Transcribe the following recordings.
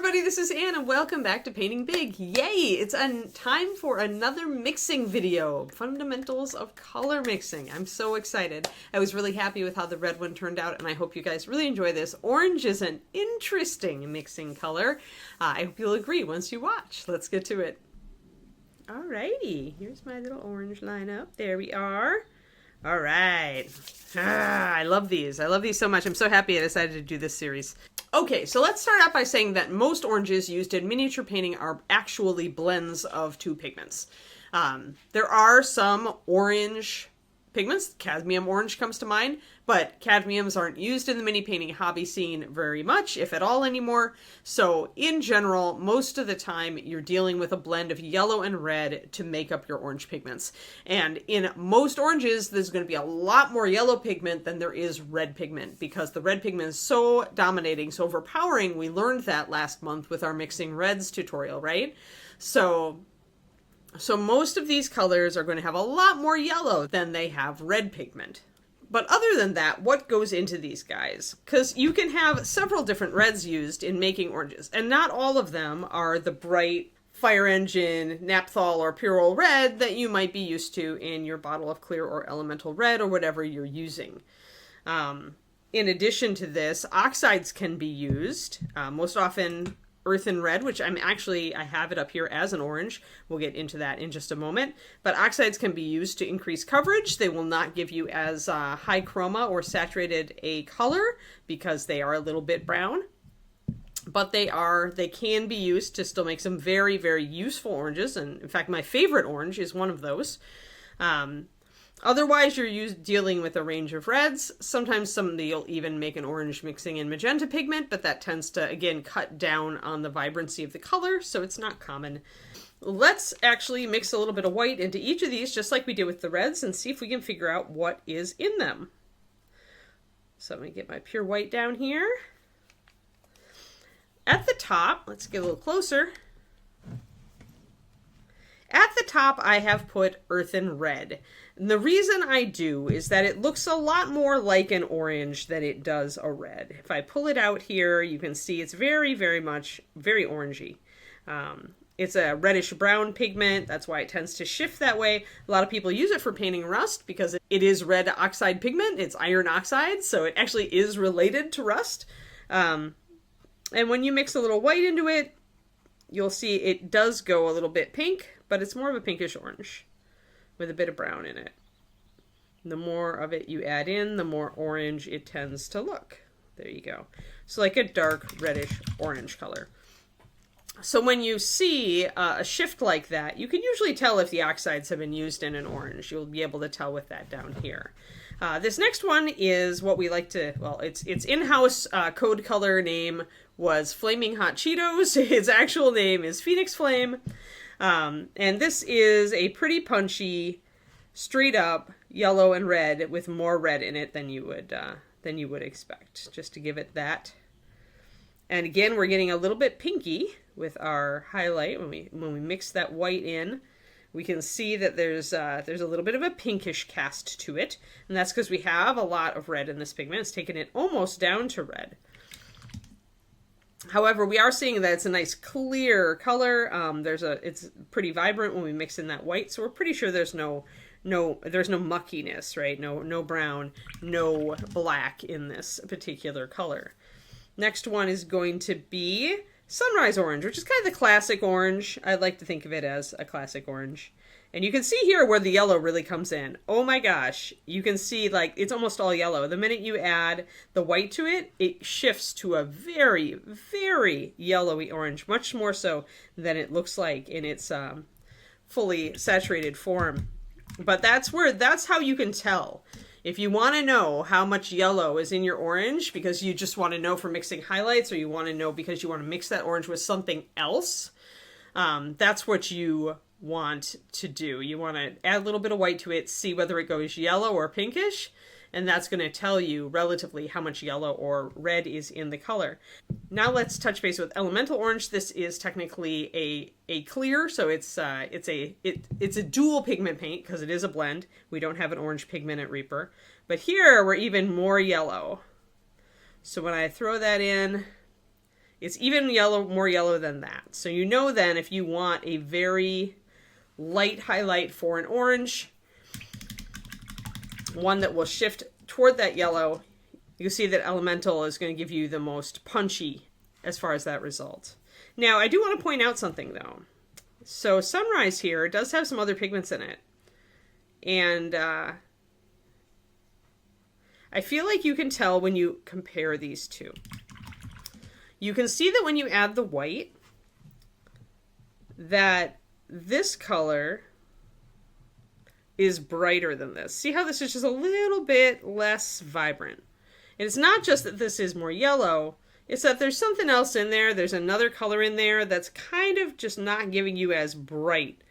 everybody, this is Anne and welcome back to Painting Big. Yay! It's time for another mixing video. Fundamentals of color mixing. I'm so excited. I was really happy with how the red one turned out and I hope you guys really enjoy this. Orange is an interesting mixing color. I hope you'll agree once you watch. Let's get to it. Alrighty, here's my little orange lineup. There we are. All right. I love these. I love these so much. I'm so happy I decided to do this series. Okay, so let's start out by saying that most oranges used in miniature painting are actually blends of two pigments. There are some orange pigments. Cadmium orange comes to mind, but cadmiums aren't used in the mini painting hobby scene very much, if at all anymore. So in general, most of the time you're dealing with a blend of yellow and red to make up your orange pigments. And in most oranges, there's going to be a lot more yellow pigment than there is red pigment because the red pigment is so dominating, so overpowering. We learned that last month with our mixing reds tutorial, right? So most of these colors are going to have a lot more yellow than they have red pigment. But other than that, what goes into these guys? Because you can have several different reds used in making oranges, and not all of them are the bright fire engine, naphthol, or pyrrole red that you might be used to in your bottle of clear or elemental red or whatever you're using. In addition to this, oxides can be used, most often earthen red, which I have it up here as an orange. We'll get into that in just a moment. But oxides can be used to increase coverage. They will not give you as high chroma or saturated a color because they are a little bit brown. But they can be used to still make some very, very useful oranges. And in fact, my favorite orange is one of those. Otherwise, you're dealing with a range of reds. Sometimes somebody will even make an orange mixing in magenta pigment, but that tends to, again, cut down on the vibrancy of the color, so it's not common. Let's actually mix a little bit of white into each of these, just like we did with the reds, and see if we can figure out what is in them. So I'm going to get my pure white down here. At the top, let's get a little closer. At the top, I have put earthen red. And the reason I do is that it looks a lot more like an orange than it does a red. If I pull it out here, you can see it's very, very much, very orangey. It's a reddish brown pigment. That's why it tends to shift that way. A lot of people use it for painting rust because it is red oxide pigment. It's iron oxide, so it actually is related to rust. And when you mix a little white into it, you'll see it does go a little bit pink, but it's more of a pinkish orange with a bit of brown in it. The more of it you add in, the more orange it tends to look. There you go. So like a dark reddish orange color. So when you see a shift like that, you can usually tell if the oxides have been used in an orange. You'll be able to tell with that down here. This next one is what we like to, well, its in-house code color name was Flaming Hot Cheetos. Its actual name is Phoenix Flame. And this is a pretty punchy, straight up yellow and red with more red in it than you would expect, just to give it that. And again, we're getting a little bit pinky with our highlight. When we mix that white in, we can see that there's a little bit of a pinkish cast to it, and that's because we have a lot of red in this pigment. It's taken it almost down to red. However, we are seeing that it's a nice clear color. It's pretty vibrant when we mix in that white, so we're pretty sure there's no muckiness, right? No brown, no black in this particular color. Next one is going to be Sunrise Orange, which is kind of the classic orange. I like to think of it as a classic orange. And you can see here where the yellow really comes in. Oh my gosh, you can see like it's almost all yellow. The minute you add the white to it, it shifts to a very, very yellowy orange, much more so than it looks like in its fully saturated form. But that's how you can tell. If you want to know how much yellow is in your orange because you just want to know for mixing highlights, or you want to know because you want to mix that orange with something else, that's what you want to do. You want to add a little bit of white to it, see whether it goes yellow or pinkish, and that's going to tell you relatively how much yellow or red is in the color. Now let's touch base with elemental orange. This is technically a clear, so it's a dual pigment paint because it is a blend. We don't have an orange pigment at Reaper, but here we're even more yellow. So when I throw that in, It's even yellow, more yellow than that. So you know then if you want a very light highlight for an orange, one that will shift toward that yellow, you see that Elemental is going to give you the most punchy as far as that result. Now, I do want to point out something though. So Sunrise here does have some other pigments in it. And I feel like you can tell when you compare these two. You can see that when you add the white, that this color is brighter than this. See how this is just a little bit less vibrant. And it's not just that this is more yellow, it's that there's something else in there. There's another color in there that's kind of just not giving you as bright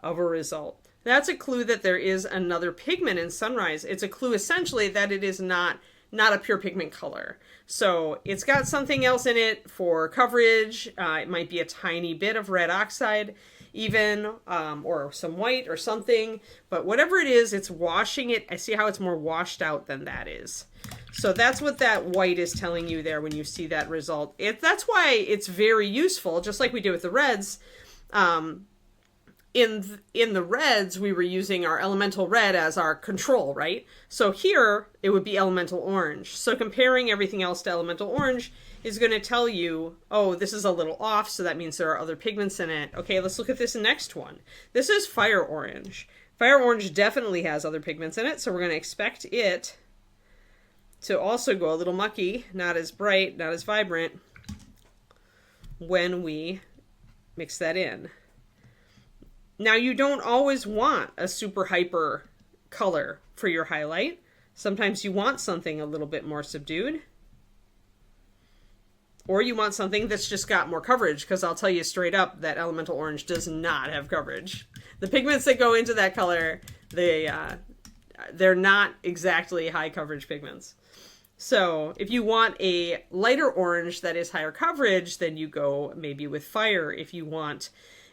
of a result. That's a clue that there is another pigment in Sunrise. It's a clue essentially that it is not a pure pigment color. So it's got something else in it for coverage. It might be a tiny bit of red oxide even, or some white or something. But whatever it is, it's washing it. I see how it's more washed out than that is. So that's what that white is telling you there when you see that result. That's why it's very useful, just like we did with the reds. In the reds, we were using our elemental red as our control, right? So here, it would be elemental orange. So comparing everything else to elemental orange is going to tell you, oh, this is a little off, so that means there are other pigments in it. Okay, let's look at this next one. This is fire orange. Fire orange definitely has other pigments in it, so we're going to expect it to also go a little mucky, not as bright, not as vibrant, when we mix that in. Now, you don't always want a super hyper color for your highlight. Sometimes you want something a little bit more subdued. Or you want something that's just got more coverage, because I'll tell you straight up that elemental orange does not have coverage. The pigments that go into that color, they're not exactly high coverage pigments. So if you want a lighter orange that is higher coverage, then you go maybe with fire. If you want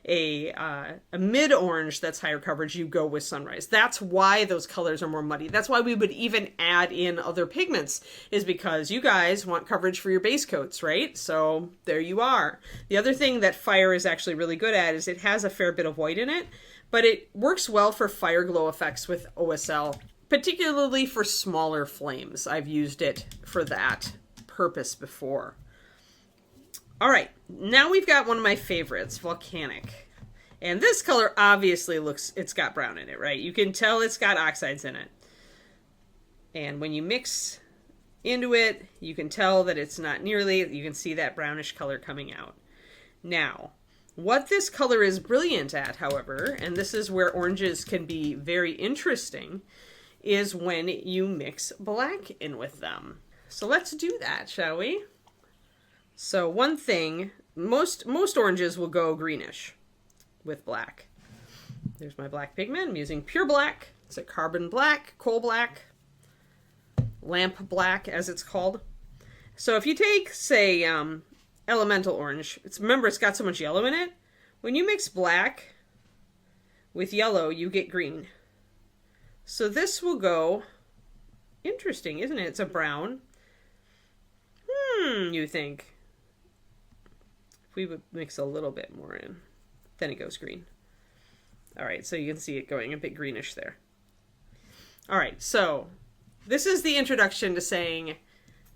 a mid orange that's higher coverage, you go with Sunrise. That's why those colors are more muddy. That's why we would even add in other pigments, is because you guys want coverage for your base coats, right? So there you are. The other thing that fire is actually really good at is it has a fair bit of white in it, but it works well for fire glow effects with OSL, particularly for smaller flames. I've used it for that purpose before. All right, now we've got one of my favorites, Volcanic. And this color obviously it's got brown in it, right? You can tell it's got oxides in it. And when you mix into it, you can tell that it's not nearly, you can see that brownish color coming out. Now, what this color is brilliant at, however, and this is where oranges can be very interesting, is when you mix black in with them. So let's do that, shall we? So one thing, most oranges will go greenish with black. There's my black pigment. I'm using pure black. It's a carbon black, coal black, lamp black as it's called. So if you take, say, elemental orange, remember it's got so much yellow in it. When you mix black with yellow, you get green. So this will go, interesting, isn't it? It's a brown. You think. If we would mix a little bit more in, then it goes green. All right, so you can see it going a bit greenish there. All right, so this is the introduction to saying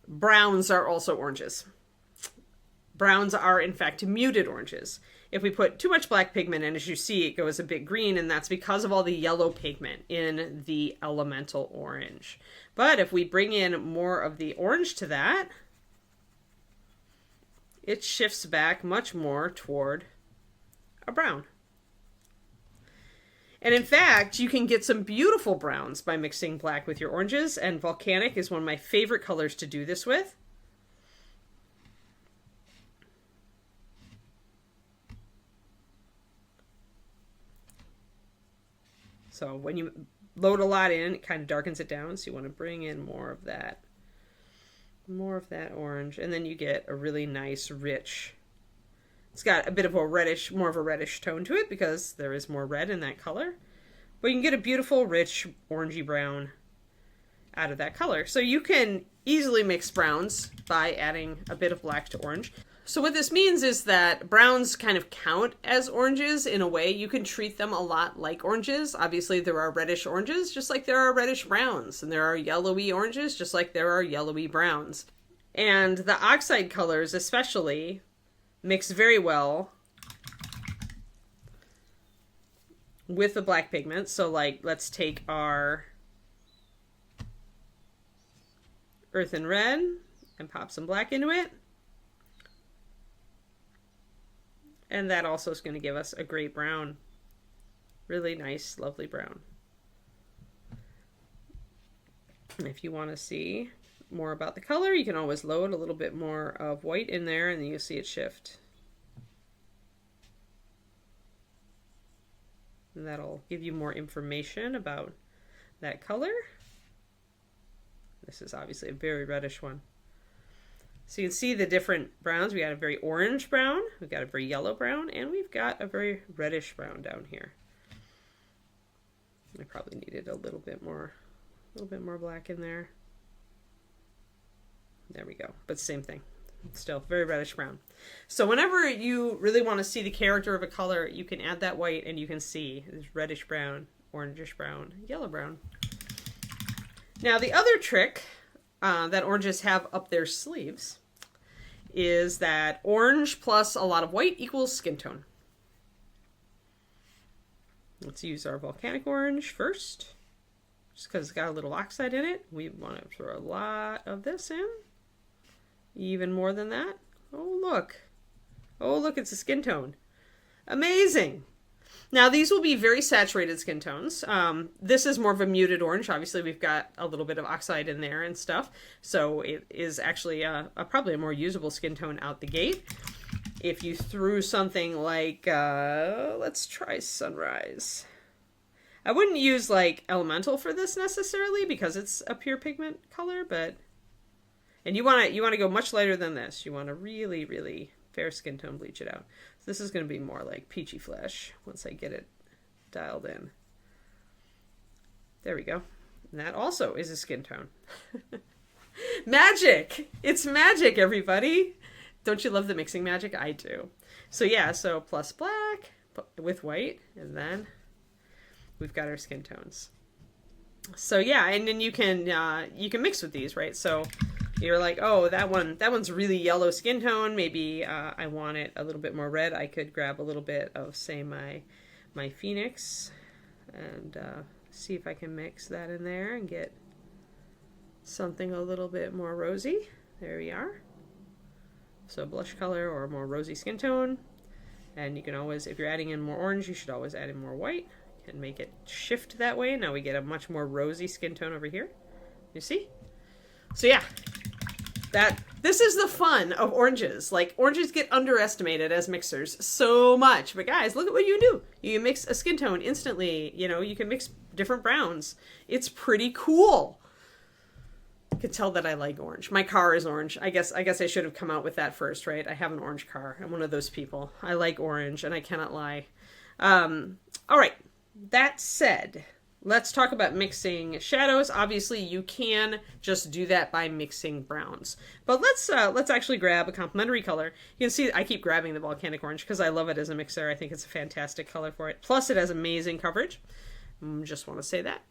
browns are also oranges. Browns are, in fact, muted oranges. If we put too much black pigment in, as you see, it goes a bit green, and that's because of all the yellow pigment in the elemental orange. But if we bring in more of the orange to that, it shifts back much more toward a brown. And in fact, you can get some beautiful browns by mixing black with your oranges, and Volcanic is one of my favorite colors to do this with. So when you load a lot in, it kind of darkens it down, so you want to bring in more of that orange, and then you get a really nice rich, it's got a bit of a reddish, more of a reddish tone to it because there is more red in that color, but you can get a beautiful rich orangey brown out of that color. So you can easily mix browns by adding a bit of black to orange. So what this means is that browns kind of count as oranges in a way. You can treat them a lot like oranges. Obviously, there are reddish oranges, just like there are reddish browns. And there are yellowy oranges, just like there are yellowy browns. And the oxide colors especially mix very well with the black pigment. So like, let's take our earthen red and pop some black into it. And that also is going to give us a great brown. Really nice, lovely brown. And if you want to see more about the color, you can always load a little bit more of white in there and then you'll see it shift. And that'll give you more information about that color. This is obviously a very reddish one. So you can see the different browns. We got a very orange brown, we've got a very yellow brown, and we've got a very reddish brown down here. I probably needed a little bit more black in there. There we go. But same thing. Still very reddish brown. So whenever you really want to see the character of a color, you can add that white and you can see this reddish brown, orangish brown, yellow brown. Now the other trick that oranges have up their sleeves is that orange plus a lot of white equals skin tone. Let's use our volcanic orange first, just because it's got a little oxide in it. We want to throw a lot of this in, even more than that. Oh look, it's a skin tone. Amazing. Now these will be very saturated skin tones. This is more of a muted orange. Obviously we've got a little bit of oxide in there and stuff. So it is actually probably a more usable skin tone out the gate. If you threw something like, let's try sunrise. I wouldn't use like elemental for this necessarily because it's a pure pigment color, but, and you want to go much lighter than this. You want to really, really fair skin tone bleach it out. So this is going to be more like peachy flesh once I get it dialed in. There we go. And that also is a skin tone. Magic! It's magic, everybody! Don't you love the mixing magic? I do. So yeah, so plus black with white, and then we've got our skin tones. So yeah, and then you can mix with these, right? So you're like, oh, that one's really yellow skin tone. Maybe I want it a little bit more red. I could grab a little bit of, say, my Phoenix and see if I can mix that in there and get something a little bit more rosy. There we are. So blush color or more rosy skin tone. And you can always, if you're adding in more orange, you should always add in more white and make it shift that way. Now we get a much more rosy skin tone over here. You see? So yeah, this is the fun of oranges. Like, oranges get underestimated as mixers so much. But guys, look at what you do. You mix a skin tone instantly. You know, you can mix different browns. It's pretty cool. You can tell that I like orange. My car is orange. I guess I should have come out with that first, right? I have an orange car. I'm one of those people. I like orange, and I cannot lie. All right. That said, let's talk about mixing shadows. Obviously, you can just do that by mixing browns. But let's actually grab a complementary color. You can see I keep grabbing the volcanic orange because I love it as a mixer. I think it's a fantastic color for it. Plus, it has amazing coverage. Just want to say that.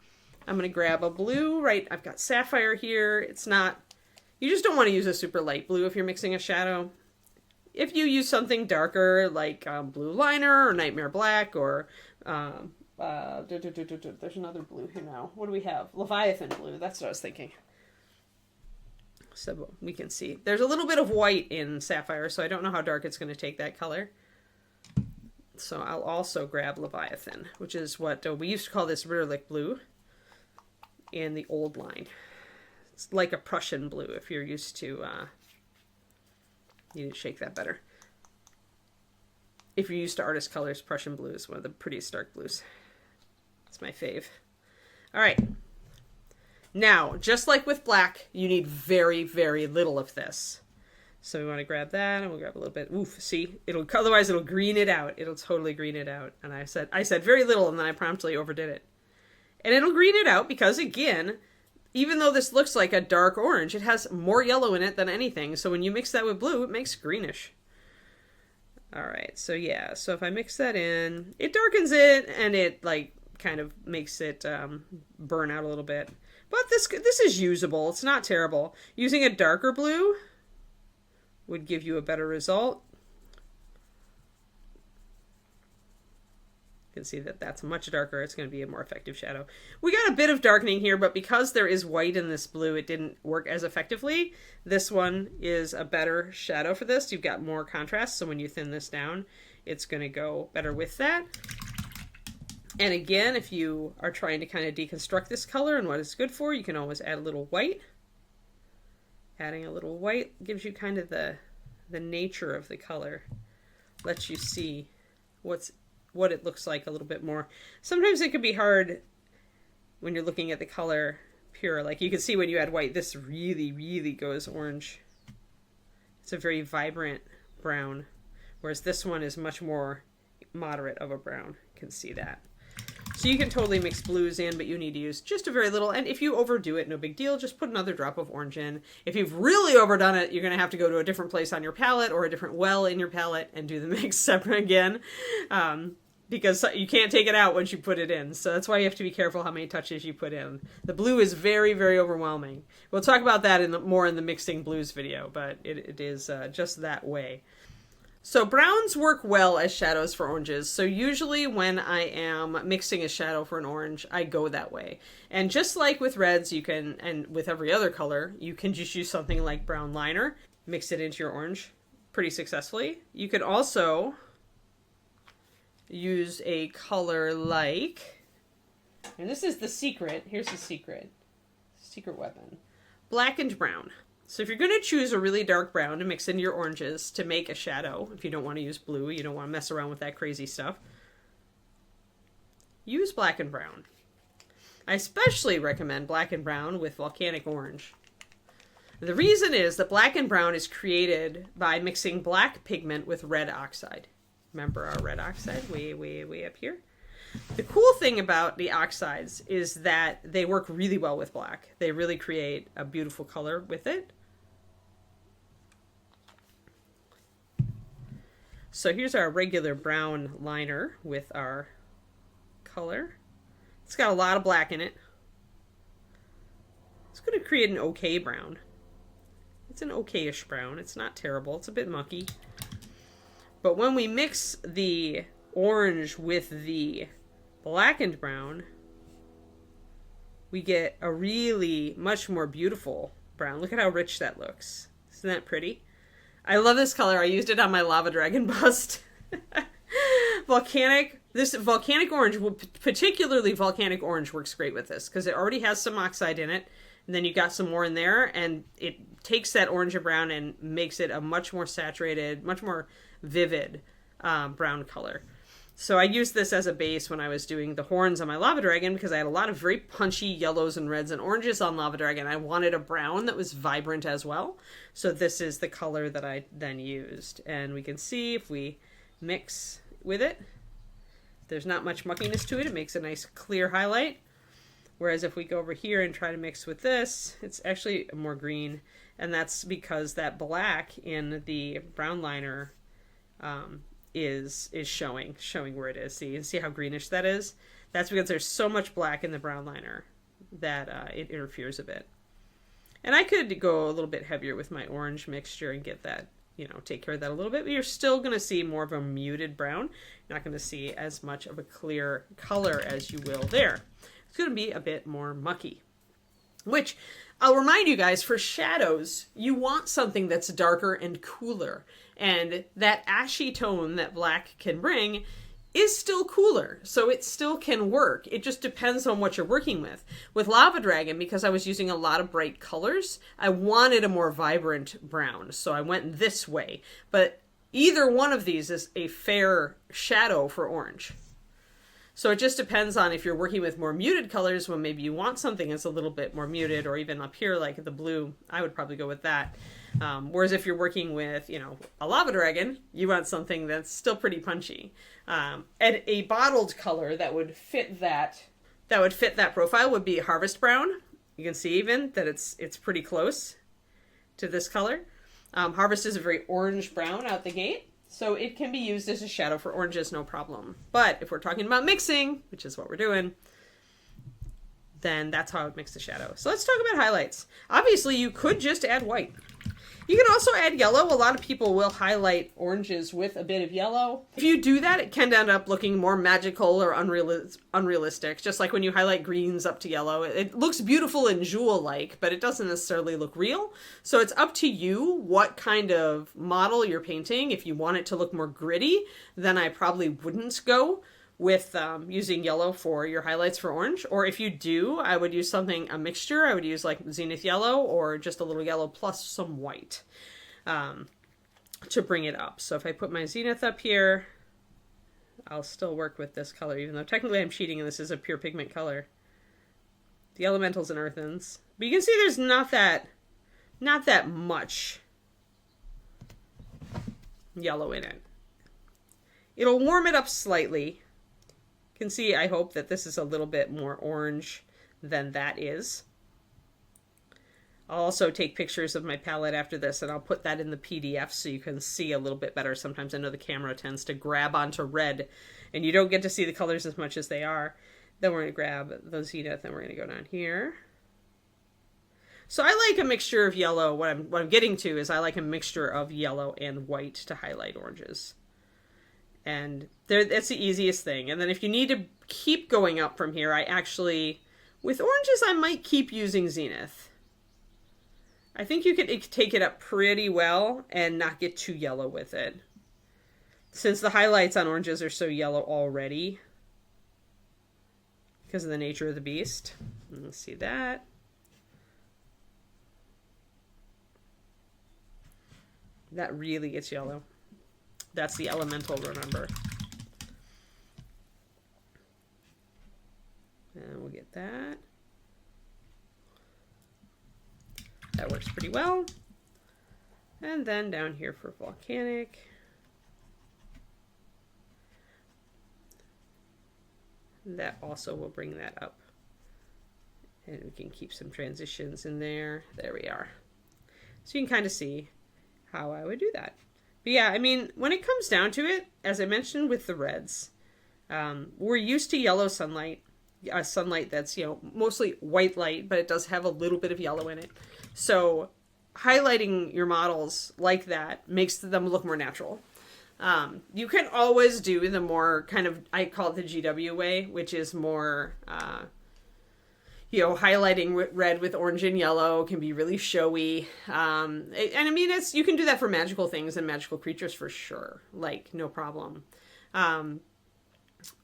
I'm going to grab a blue, right? I've got sapphire here. It's not, you just don't want to use a super light blue if you're mixing a shadow. If you use something darker like blue liner or nightmare black or there's another blue here now. What do we have? Leviathan blue. That's what I was thinking. So we can see there's a little bit of white in sapphire, so I don't know how dark it's going to take that color. So I'll also grab Leviathan, which is what we used to call this Ritterlich blue in the old line. It's like a Prussian blue if you're used to, you need to shake that better. If you're used to artist colors, Prussian blue is one of the prettiest dark blues. It's my fave. All right. Now, just like with black, you need very, very little of this. So we want to grab that, and we'll grab a little bit. Oof, see? Otherwise it'll green it out. It'll totally green it out. And I said very little, and then I promptly overdid it. And it'll green it out because, again, even though this looks like a dark orange, it has more yellow in it than anything. So when you mix that with blue, it makes greenish. All right, so yeah, so if I mix that in, it darkens it and it like kind of makes it burn out a little bit. But this is usable. It's not terrible. Using a darker blue would give you a better result. You can see that that's much darker. It's going to be a more effective shadow. We got a bit of darkening here, but because there is white in this blue, it didn't work as effectively. This one is a better shadow for this. You've got more contrast, so when you thin this down, it's going to go better with that. And again, if you are trying to kind of deconstruct this color and what it's good for, you can always add a little white. Adding a little white gives you kind of the nature of the color. Lets you see what it looks like a little bit more. Sometimes it can be hard when you're looking at the color pure. Like you can see when you add white, this really, really goes orange. It's a very vibrant brown, whereas this one is much more moderate of a brown. You can see that. So you can totally mix blues in, but you need to use just a very little. And if you overdo it, no big deal. Just put another drop of orange in. If you've really overdone it, you're going to have to go to a different place on your palette or a different well in your palette and do the mix separate again. Because you can't take it out once you put it in. So that's why you have to be careful how many touches you put in. The blue is very, very overwhelming. We'll talk about that more in the mixing blues video, but it is just that way. So browns work well as shadows for oranges. So usually when I am mixing a shadow for an orange, I go that way. And just like with reds, you can, and with every other color, you can just use something like brown liner, mix it into your orange pretty successfully. You can also use a color like, and this is the secret, here's the secret weapon, blackened brown. So if you're going to choose a really dark brown to mix into your oranges to make a shadow, if you don't want to use blue, you don't want to mess around with that crazy stuff, use black and brown. I especially recommend black and brown with volcanic orange. The reason is that black and brown is created by mixing black pigment with red oxide. Remember our red oxide way, way, way up here? The cool thing about the oxides is that they work really well with black. They really create a beautiful color with it. So here's our regular brown liner with our color. It's got a lot of black in it. It's going to create an okay brown. It's an okay-ish brown. It's not terrible. It's a bit mucky. But when we mix the orange with the blackened brown, we get a really much more beautiful brown. Look at how rich that looks. Isn't that pretty? I love this color. I used it on my lava dragon bust. This volcanic orange, particularly volcanic orange, works great with this because it already has some oxide in it. And then you got some more in there, and it takes that orange and brown and makes it a much more saturated, much more vivid brown color. So I used this as a base when I was doing the horns on my lava dragon because I had a lot of very punchy yellows and reds and oranges on lava dragon. I wanted a brown that was vibrant as well. So this is the color that I then used. And we can see if we mix with it, there's not much muckiness to it. It makes a nice clear highlight. Whereas if we go over here and try to mix with this, it's actually more green. And that's because that black in the brown liner is showing where it is. See how greenish that is? That's because there's so much black in the brown liner that it interferes a bit. And I could go a little bit heavier with my orange mixture and get that, take care of that a little bit, but you're still going to see more of a muted brown. You're not going to see as much of a clear color as you will there. It's going to be a bit more mucky. Which, I'll remind you guys, for shadows, you want something that's darker and cooler. And that ashy tone that black can bring is still cooler, so it still can work. It just depends on what you're working with. With Lava Dragon, because I was using a lot of bright colors, I wanted a more vibrant brown, so I went this way. But either one of these is a fair shadow for orange. So it just depends on if you're working with more muted colors, when maybe you want something that's a little bit more muted, or even up here like the blue, I would probably go with that. Whereas if you're working with, a lava dragon, you want something that's still pretty punchy. And a bottled color that would fit that profile would be Harvest Brown. You can see even that it's pretty close to this color. Harvest is a very orange brown out the gate. So it can be used as a shadow for oranges, no problem. But if we're talking about mixing, which is what we're doing, then that's how I would mix the shadow. So let's talk about highlights. Obviously, you could just add white. You can also add yellow. A lot of people will highlight oranges with a bit of yellow. If you do that, it can end up looking more magical or unrealistic. Just like when you highlight greens up to yellow. It looks beautiful and jewel-like, but it doesn't necessarily look real. So it's up to you what kind of model you're painting. If you want it to look more gritty, then I probably wouldn't go with using yellow for your highlights for orange. Or if you do, I would use a mixture. I would use like zenith yellow or just a little yellow plus some white to bring it up. So if I put my zenith up here, I'll still work with this color, even though technically I'm cheating and this is a pure pigment color. The elementals and earthens. But you can see there's not that much yellow in it. It'll warm it up slightly. You can see, I hope, that this is a little bit more orange than that is. I'll also take pictures of my palette after this, and I'll put that in the PDF so you can see a little bit better. Sometimes I know the camera tends to grab onto red, and you don't get to see the colors as much as they are. Then we're going to grab the zenith, and we're going to go down here. So I like a mixture of yellow. What I'm getting to is I like a mixture of yellow and white to highlight oranges. And that's the easiest thing. And then if you need to keep going up from here, with oranges, I might keep using zenith. I think you could take it up pretty well and not get too yellow with it. Since the highlights on oranges are so yellow already, because of the nature of the beast. Let's see that. That really gets yellow. That's the elemental, remember. And we'll get that. That works pretty well. And then down here for volcanic. That also will bring that up. And we can keep some transitions in there. There we are. So you can kind of see how I would do that. But yeah, I mean, when it comes down to it, as I mentioned with the reds, we're used to yellow sunlight, sunlight that's, mostly white light, but it does have a little bit of yellow in it. So highlighting your models like that makes them look more natural. You can always do the more kind of, I call it the GW way, which is more, highlighting red with orange and yellow can be really showy. And I mean, you can do that for magical things and magical creatures for sure. Like, no problem.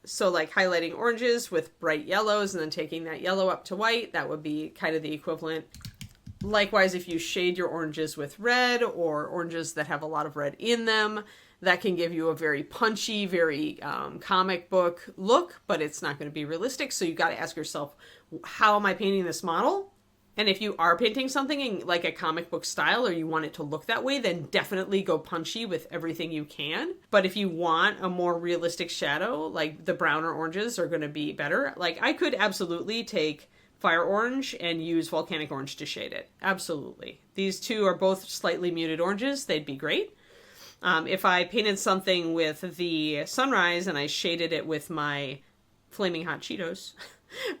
So like highlighting oranges with bright yellows and then taking that yellow up to white, that would be kind of the equivalent. Likewise, if you shade your oranges with red or oranges that have a lot of red in them, that can give you a very punchy, very comic book look, but it's not going to be realistic. So you got to ask yourself, how am I painting this model? And if you are painting something in like a comic book style or you want it to look that way, then definitely go punchy with everything you can. But if you want a more realistic shadow, like the browner oranges are going to be better. Like I could absolutely take fire orange and use volcanic orange to shade it. Absolutely. These two are both slightly muted oranges. They'd be great. If I painted something with the sunrise and I shaded it with my Flaming Hot Cheetos,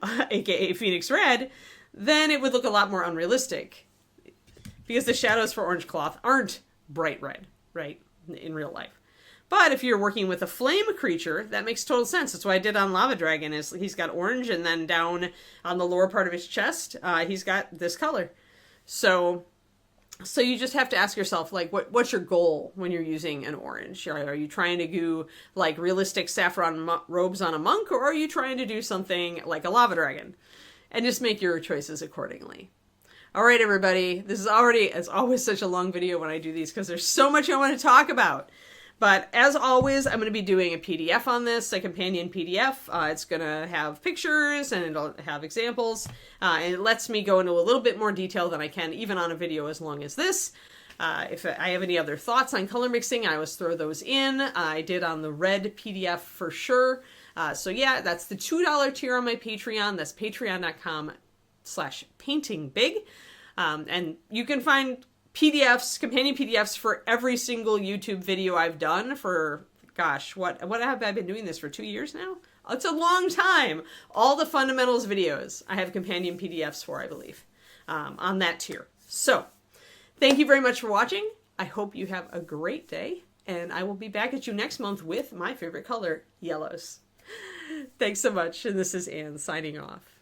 aka Phoenix Red, then it would look a lot more unrealistic. Because the shadows for orange cloth aren't bright red, right, in real life. But if you're working with a flame creature, that makes total sense. That's what I did on Lava Dragon, is he's got orange, and then down on the lower part of his chest, he's got this color. So you just have to ask yourself, like, what's your goal when you're using an orange? Are you trying to do, like, realistic saffron robes on a monk, or are you trying to do something like a lava dragon? And just make your choices accordingly. All right, everybody. It's always such a long video when I do these because there's so much I want to talk about. But as always, I'm going to be doing a PDF on this, a companion PDF. It's going to have pictures and it'll have examples. And it lets me go into a little bit more detail than I can even on a video as long as this. If I have any other thoughts on color mixing, I always throw those in. I did on the red PDF for sure. So yeah, that's the $2 tier on my Patreon. That's patreon.com/paintingbig. And you can find PDFs, companion PDFs for every single YouTube video I've done for, gosh, what have I been doing this for 2 years now? It's a long time. All the fundamentals videos I have companion PDFs for, I believe, on that tier. So thank you very much for watching. I hope you have a great day, and I will be back at you next month with my favorite color, yellows. Thanks so much, and this is Anne signing off.